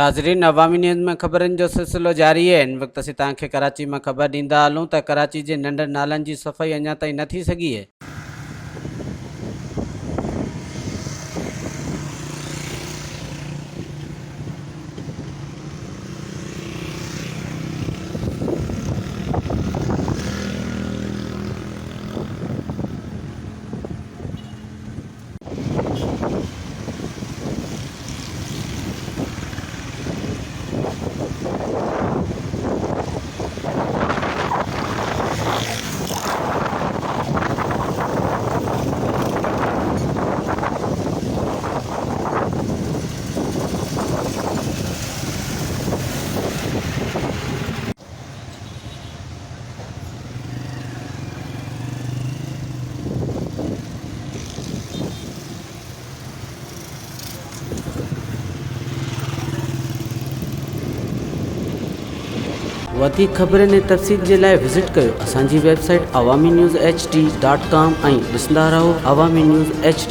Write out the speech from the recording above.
नाज़रीन, अवामी न्यूज़ में ख़बरनि जो सिलसिलो जारी है। इन वक्त असीं तव्हांखे कराची में ख़बर ॾींदा हलूं त कराची जे नंढ नालनि जी सफ़ाई अञा ताईं न थी सघी है। वधीक ख़बरनि ऐं तफ़सील जे लाइ विज़िट कयो असांजी वेबसाइट awaminews.hd.com ऐं ॾिसंदा रहो अवामी न्यूज़ HD।